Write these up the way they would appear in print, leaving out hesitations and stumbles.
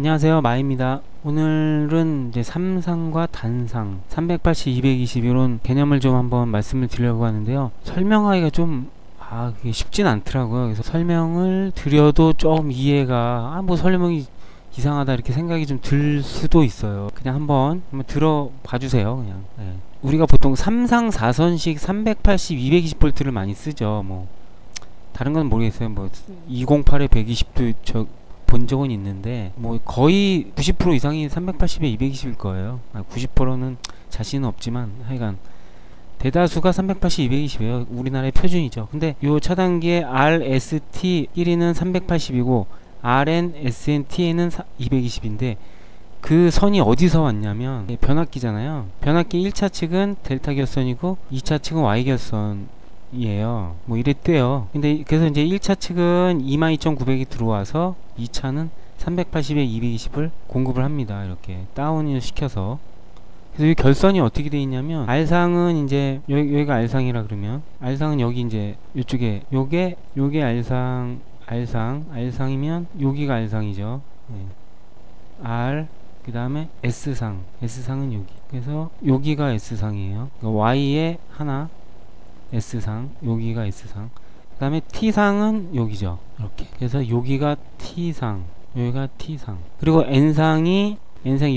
안녕하세요, 마입니다. 오늘은 이제 삼상과 단상 380, 220 이런 개념을 좀 한번 말씀을 드리려고 하는데요. 설명하기가 좀 그게 쉽진 않더라고요. 그래서 설명을 드려도 좀 이해가 뭐 설명이 이상하다 이렇게 생각이 좀 들 수도 있어요. 그냥 한번 들어봐 주세요. 그냥 우리가 보통 삼상 4선식 380, 220V를 많이 쓰죠. 뭐 다른 건 모르겠어요. 뭐 208에 120도 본 적은 있는데 뭐 거의 90% 이상이 380에 220일 거예요. 90%는 자신은 없지만 하여간 대다수가 380, 220이에요. 우리나라의 표준이죠. 근데 요 차단기의 RST 1위는 380이고 RN, SN, TN은 220인데 그 선이 어디서 왔냐면 변압기잖아요. 변압기 1차 측은 델타 결선이고 2차 측은 Y 결선이에요. 뭐 이랬대요. 근데 그래서 이제 1차 측은 22,900이 들어와서 2차는 380에 220을 공급을 합니다. 이렇게 다운을 시켜서. 그래서 이 결선이 어떻게 되어 있냐면 R상은 이제 여기가 R상이라 그러면 R상은 여기 이제 이쪽에 요게 R상이면 여기가 R상이죠. R 그 다음에 S상은 여기. 그래서 여기가 S상이에요. 그러니까 Y에 하나 S상, 여기가 S상. 그 다음에 T상은 여기죠. 이렇게. 그래서 여기가 T상, 여기가 T상. 그리고 N상이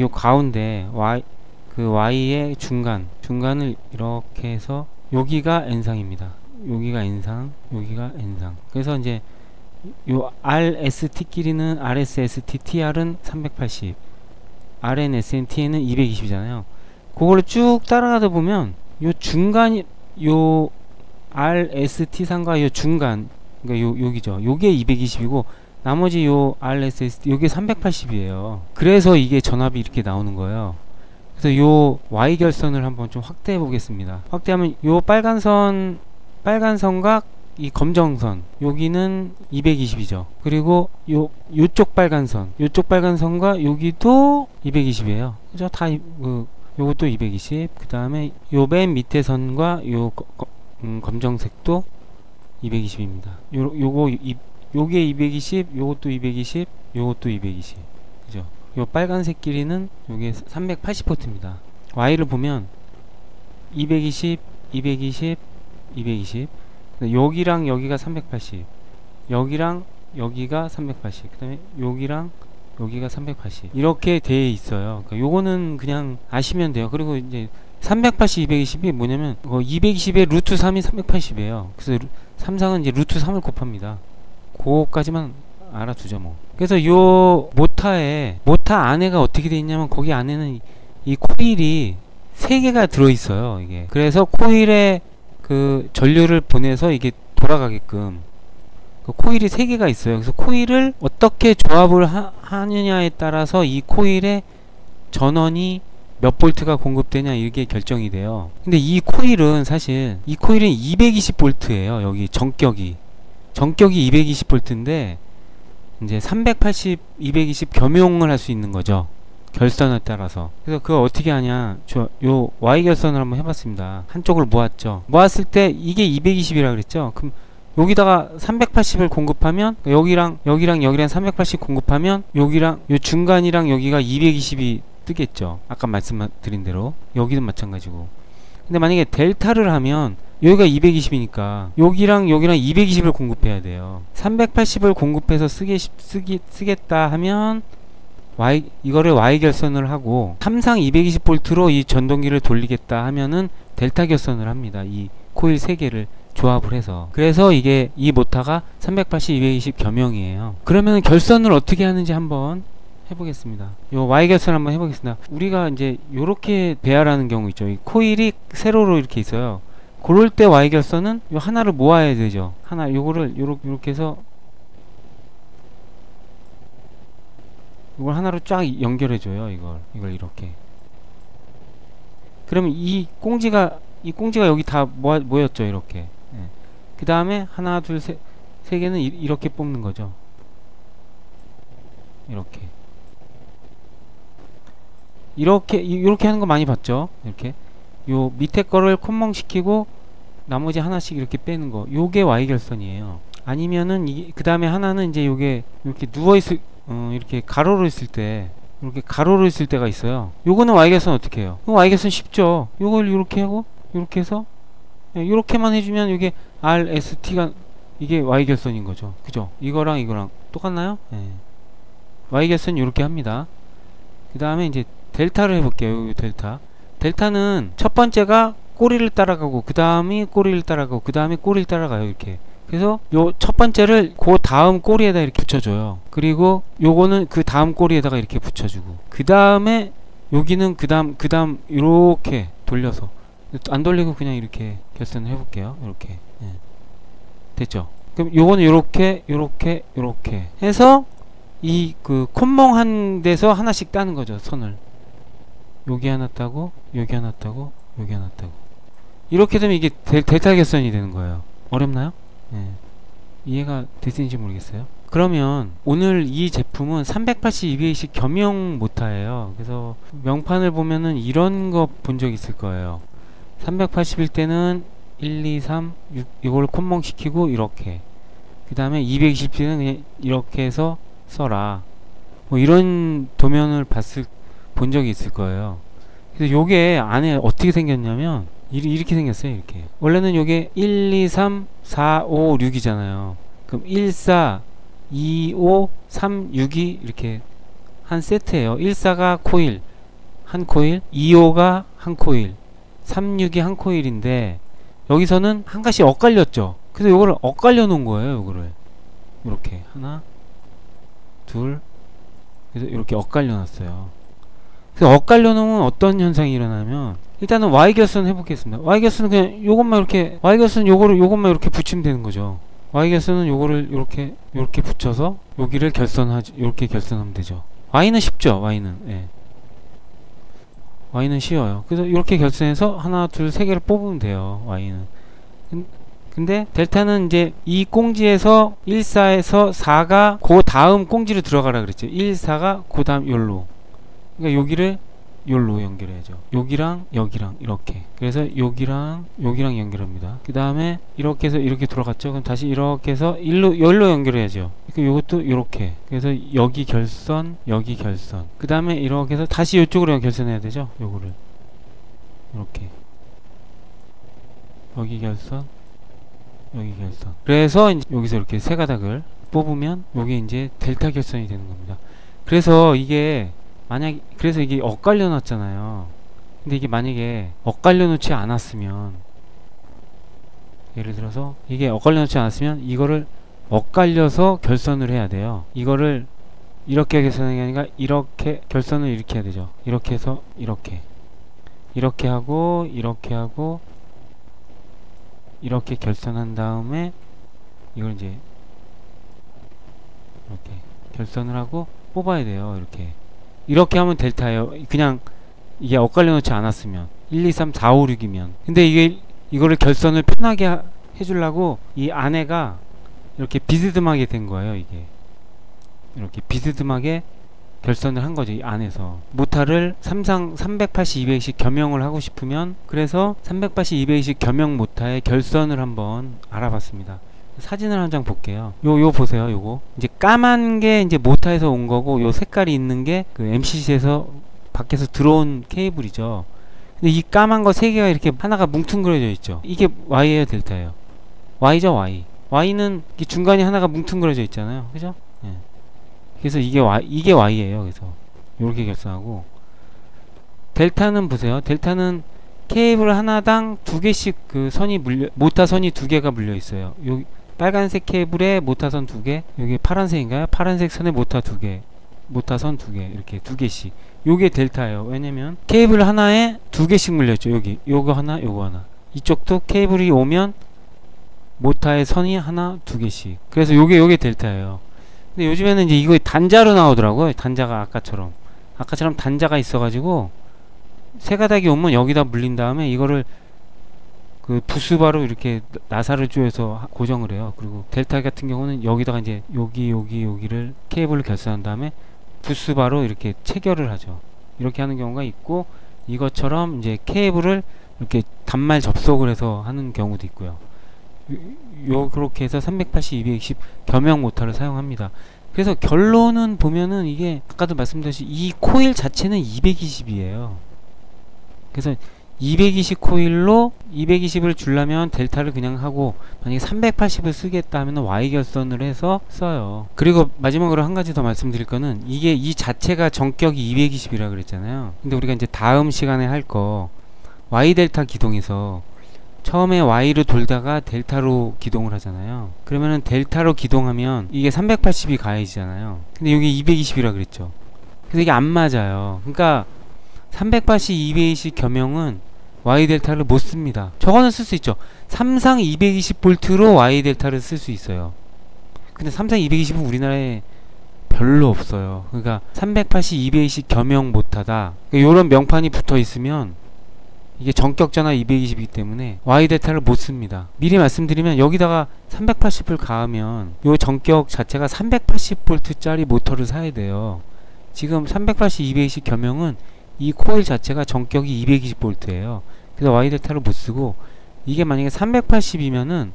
요 가운데 Y의 중간을 이렇게 해서 여기가 N상입니다. 여기가 N상, 여기가 N상. 그래서 이제 요 RST끼리는 RSST, TR은 380, RN, SN, TN은 220이잖아요. 그거를 쭉 따라가다 보면 요 RST상과 요 중간, 그러니까 여기죠. 요게 220이고 나머지 요 RSST 요게 380이에요. 그래서 이게 전압이 이렇게 나오는 거예요. 그래서 요 Y 결선을 한번 좀 확대해 보겠습니다. 확대하면 요 빨간 선과 이 검정선 여기는 220이죠. 그리고 요쪽 빨간 선과 여기도 220이에요. 그죠? 다 요것도 220. 그 다음에 요 맨 밑에 선과 요 검정색도 220입니다. 요게 220, 요것도 220, 요것도 220. 그죠? 요 빨간색 길이는 요게 380V입니다. Y를 보면 220, 220, 220. 여기랑 여기가 380, 여기랑 여기가 380, 그 다음에 여기랑 여기가 380 이렇게 돼 있어요. 그러니까 요거는 그냥 아시면 돼요. 그리고 이제 380, 220이 뭐냐면 220의 루트 3이 380이에요. 그래서 삼상은 이제 루트 3을 곱합니다. 그거까지만 알아두죠 뭐. 그래서 요 모타 안에가 어떻게 돼 있냐면 거기 안에는 이 코일이 3개가 들어있어요. 이게 그래서 코일에 그 전류를 보내서 이게 돌아가게끔 그 코일이 3개가 있어요. 그래서 코일을 어떻게 조합을 하느냐에 따라서 이 코일의 전원이 몇 볼트가 공급되냐 이게 결정이 돼요. 근데 이 코일은 사실 220V예요. 여기 전격이 220V인데 이제 380, 220 겸용을 할 수 있는 거죠. 결선에 따라서. 그래서 그거 어떻게 하냐, 요 Y 결선을 한번 해봤습니다. 한쪽을 모았을 때 이게 220이라 그랬죠. 그럼 여기다가 380을 공급하면 여기랑 380 공급하면 여기랑 요 중간이랑 여기가 220이 뜨겠죠. 아까 말씀드린 대로 여기는 마찬가지고. 근데 만약에 델타를 하면 여기가 220이니까 여기랑 220을 공급해야 돼요. 380을 공급해서 쓰겠다 하면 이거를 Y 결선을 하고 삼상 220V로 이 전동기를 돌리겠다 하면은 델타 결선을 합니다. 이 코일 3개를 조합을 해서. 그래서 이 모타가 380, 220 겸용이에요. 그러면 결선을 어떻게 하는지 한번 해보겠습니다. 요 Y 결선 한번 해보겠습니다. 우리가 이제 요렇게 배열하는 경우 있죠. 이 코일이 세로로 이렇게 있어요. 그럴 때 Y 결선은 요 하나를 모아야 되죠. 요거를 요렇게 해서 이걸 하나로 쫙 연결해줘요. 이걸 이렇게. 그러면 이 꽁지가 여기 다 모였죠. 이렇게. 그 다음에 하나, 둘, 세 개는 이렇게 뽑는 거죠. 이렇게 하는 거 많이 봤죠. 이렇게. 요 밑에 거를 콤멍 시키고 나머지 하나씩 이렇게 빼는 거. 요게 Y 결선이에요. 아니면은 그 다음에 하나는 이제 요게 이렇게 이렇게 가로로 있을 때, 이렇게 가로로 있을 때가 있어요. 요거는 Y결선 어떻게 해요? Y결선 쉽죠. 요걸 이렇게 하고 이렇게 해서 이렇게만 해주면 이게 RST가 이게 Y결선인 거죠. 그죠? 이거랑 이거랑 똑같나요? Y결선 이렇게 합니다. 그 다음에 이제 델타를 해볼게요. 델타. 델타는 첫 번째가 꼬리를 따라가고, 그 다음이 꼬리를 따라가고, 그 다음에 꼬리를 따라가요. 이렇게. 그래서 요 첫 번째를 그 다음 꼬리에다 이렇게 붙여줘요. 그리고 요거는 그 다음 꼬리에다가 이렇게 붙여주고, 그 다음에 여기는 그 다음 이렇게 돌려서, 안 돌리고 그냥 이렇게 결선을 해볼게요. 이렇게. 됐죠? 그럼 요거는 요렇게 해서 이 그 콧멍한 데서 하나씩 따는 거죠. 선을. 여기 하나 따고, 여기 하나 따고, 여기 하나 따고. 이렇게 되면 이게 델타 결선이 되는 거예요. 어렵나요? 이해가 됐는지 모르겠어요. 그러면 오늘 이 제품은 382A식 겸용 모타예요. 그래서 명판을 보면은 이런 거 본 적 있을 거예요. 380일 때는 1, 2, 3, 6 이걸 콧멍 시키고 이렇게, 그 다음에 220일은 그냥 이렇게 해서 써라, 뭐 이런 도면을 본 적이 있을 거예요. 그래서 요게 안에 어떻게 생겼냐면 이렇게 생겼어요. 이렇게. 원래는 요게 1, 2, 3, 4, 5, 6이잖아요. 그럼 1, 4, 2, 5, 3, 6이 이렇게 한 세트예요. 1, 4가 코일, 한 코일, 2, 5가 한 코일, 3, 6이 한 코일인데, 여기서는 한 가지 엇갈렸죠. 그래서 요거를 엇갈려 놓은 거예요. 요거를 이렇게 하나, 둘, 그래서 이렇게 엇갈려 놨어요. 그래서 엇갈려 놓으면 어떤 현상이 일어나면, 일단은 Y결선 해보겠습니다. Y결선은 그냥 요것만 이렇게, Y결선 요것만 이렇게 붙이면 되는 거죠. Y결선은 요거를 요렇게 붙여서 여기를 요렇게 결선하면 되죠. Y는 쉽죠. Y는 Y는 쉬워요. 그래서 이렇게 결선해서 하나, 둘, 세 개를 뽑으면 돼요. Y는. 근데 델타는 이제 이 꽁지에서 1, 4에서 4가 그 다음 꽁지로 들어가라 그랬죠. 1, 4가 그 다음 요로. 그러니까 여기를 요로 연결해야죠. 여기랑 여기랑 이렇게. 그래서 여기랑 연결합니다. 그 다음에 이렇게 해서 이렇게 돌아갔죠. 그럼 다시 이렇게 해서 여기로 연결해야죠. 그러니까 요것도 이렇게. 그래서 여기 결선, 여기 결선. 그 다음에 이렇게 해서 다시 이쪽으로 결선해야 되죠. 요거를 이렇게. 여기 결선, 여기 결선. 그래서 이제 여기서 이렇게 세 가닥을 뽑으면 요게 이제 델타 결선이 되는 겁니다. 그래서 이게 그래서 이게 엇갈려 놨잖아요. 근데 이게 만약에 엇갈려 놓지 않았으면, 예를 들어서 이게 엇갈려 놓지 않았으면 이거를 엇갈려서 결선을 해야 돼요. 이거를 이렇게 결선하는 게 아니라 이렇게 결선을 이렇게 해야 되죠. 이렇게 해서 이렇게 하고 이렇게 결선한 다음에 이걸 이제 이렇게 결선을 하고 뽑아야 돼요. 이렇게 하면 델타예요. 그냥 이게 엇갈려 놓지 않았으면 1, 2, 3, 4, 5, 6이면. 근데 이거를 결선을 편하게 해주려고 이 안에가 이렇게 비스듬하게 된 거예요. 이게 이렇게 비스듬하게 결선을 한 거죠. 이 안에서 모타를 380-200식 겸용을 하고 싶으면, 그래서 380-200식 겸용 모타의 결선을 한번 알아봤습니다. 사진을 한 장 볼게요. 요 보세요. 요거 이제 까만 게 이제 모타에서 온 거고, 요 색깔이 있는 게 그 MCC에서 밖에서 들어온 케이블이죠. 근데 이 까만 거 세 개가 이렇게 하나가 뭉퉁그려져 있죠. 이게 Y예요, 델타예요? Y죠, Y. Y는 중간에 하나가 뭉퉁그려져 있잖아요. 그죠? 그래서 이게 Y예요. 그래서 요렇게 결선하고, 델타는 보세요. 델타는 케이블 하나당 두 개씩 그 모타 선이 두 개가 물려 있어요. 여기 빨간색 케이블에 모타선 두 개, 여기 파란색인가요? 파란색 선에 모타 두 개, 모타선 두 개, 이렇게 두 개씩. 요게 델타예요. 왜냐면 케이블 하나에 두 개씩 물렸죠. 요거 하나, 요거 하나. 이쪽도 케이블이 오면 모타의 선이 하나, 두 개씩. 그래서 요게 델타예요. 근데 요즘에는 이제 이거 단자로 나오더라고요. 단자가 아까처럼 단자가 있어가지고 세 가닥이 오면 여기다 물린 다음에 이거를 그 부스바로 이렇게 나사를 쪼여서 고정을 해요. 그리고 델타 같은 경우는 여기다가 이제 여기를 케이블을 결선한 다음에 부스바로 이렇게 체결을 하죠. 이렇게 하는 경우가 있고, 이것처럼 이제 케이블을 이렇게 단말 접속을 해서 하는 경우도 있고요. 그렇게 해서 380, 220 겸용 모터를 사용합니다. 그래서 결론은 보면은 이게 아까도 말씀드렸듯이 이 코일 자체는 220이에요. 그래서 220 코일로 220을 주려면 델타를 그냥 하고, 만약에 380을 쓰겠다 하면 Y 결선을 해서 써요. 그리고 마지막으로 한 가지 더 말씀드릴 거는, 이게 이 자체가 전격이 220이라 그랬잖아요. 근데 우리가 이제 다음 시간에 할 거 Y 델타 기동에서 처음에 Y로 돌다가 델타로 기동을 하잖아요. 그러면은 델타로 기동하면 이게 380이 가해지잖아요. 근데 여기 220이라 그랬죠. 그래서 이게 안 맞아요. 그러니까 380, 220 겸용은 Y 델타를 못 씁니다. 저거는 쓸 수 있죠. 삼상 220V로 Y 델타를 쓸 수 있어요. 근데 삼상 220은 우리나라에 별로 없어요. 그러니까 380, 220 겸용 못하다. 그러니까 이런 명판이 붙어 있으면 이게 전격전화 220이기 때문에 Y 델타를 못 씁니다. 미리 말씀드리면 여기다가 380을 가하면 요 전격 자체가 380V 짜리 모터를 사야 돼요. 지금 380, 220 겸용은 이 코일 자체가 전격이 220V예요. 그래서 Y 델타를 못 쓰고, 이게 만약에 380이면은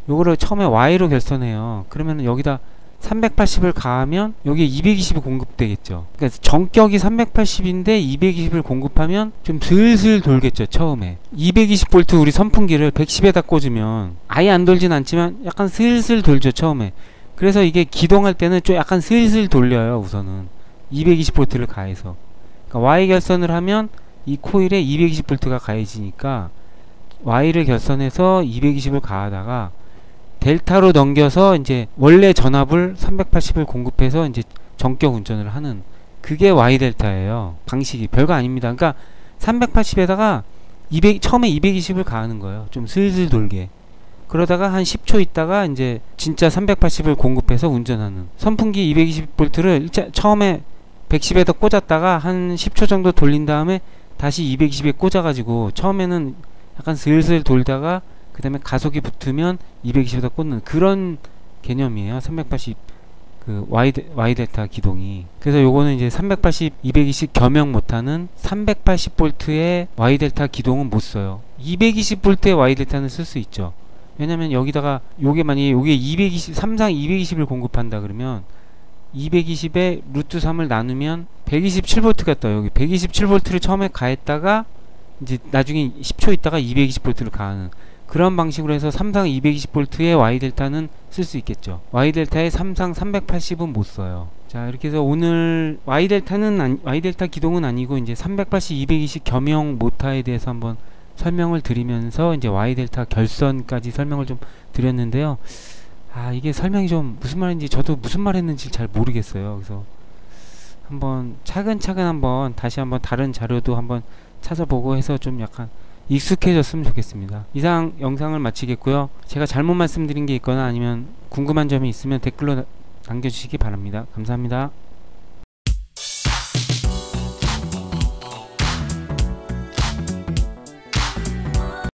요거를 처음에 Y로 결선해요. 그러면은 여기다 380을 가하면 여기에 220이 공급되겠죠. 그러니까 전격이 380인데 220을 공급하면 좀 슬슬 돌겠죠. 처음에 220V 우리 선풍기를 110에다 꽂으면 아예 안 돌진 않지만 약간 슬슬 돌죠. 처음에. 그래서 이게 기동할 때는 좀 약간 슬슬 돌려요. 우선은 220V를 가해서. 그러니까 Y 결선을 하면 이 코일에 220V가 가해지니까 Y를 결선해서 220을 가하다가 델타로 넘겨서 이제 원래 전압을 380을 공급해서 이제 전격 운전을 하는, 그게 Y 델타예요. 방식이 별거 아닙니다. 그러니까 380에다가 처음에 220을 가하는 거예요. 좀 슬슬 돌게. 그러다가 한 10초 있다가 이제 진짜 380을 공급해서 운전하는. 선풍기 220V를 처음에 110에다 꽂았다가 한 10초 정도 돌린 다음에 다시 220에 꽂아가지고 처음에는 약간 슬슬 돌다가 그 다음에 가속이 붙으면 220에다 꽂는 그런 개념이에요. 380 그 Y 델타 기동이. 그래서 요거는 이제 380, 220 겸용 못하는 380V의 Y 델타 기동은 못 써요. 220V의 Y 델타는 쓸 수 있죠. 왜냐면 여기다가 요게 만약에 요게 220, 3상 220을 공급한다 그러면 220에 루트 3을 나누면 127V가 떠요. 여기 127V를 처음에 가했다가 이제 나중에 10초 있다가 220V를 가하는 그런 방식으로 해서 3상 220V의 Y 델타는 쓸 수 있겠죠. Y 델타의 3상 380은 못 써요. 자, 이렇게 해서 오늘 Y 델타 기동은 아니고 이제 380, 220 겸용 모터에 대해서 한번 설명을 드리면서 이제 Y 델타 결선까지 설명을 좀 드렸는데요. 아, 이게 설명이 좀 무슨 말인지 저도 무슨 말 했는지 잘 모르겠어요. 그래서 한번 차근차근 한번 다시 한번 다른 자료도 한번 찾아보고 해서 좀 약간 익숙해졌으면 좋겠습니다. 이상 영상을 마치겠고요. 제가 잘못 말씀드린 게 있거나 아니면 궁금한 점이 있으면 댓글로 남겨주시기 바랍니다. 감사합니다.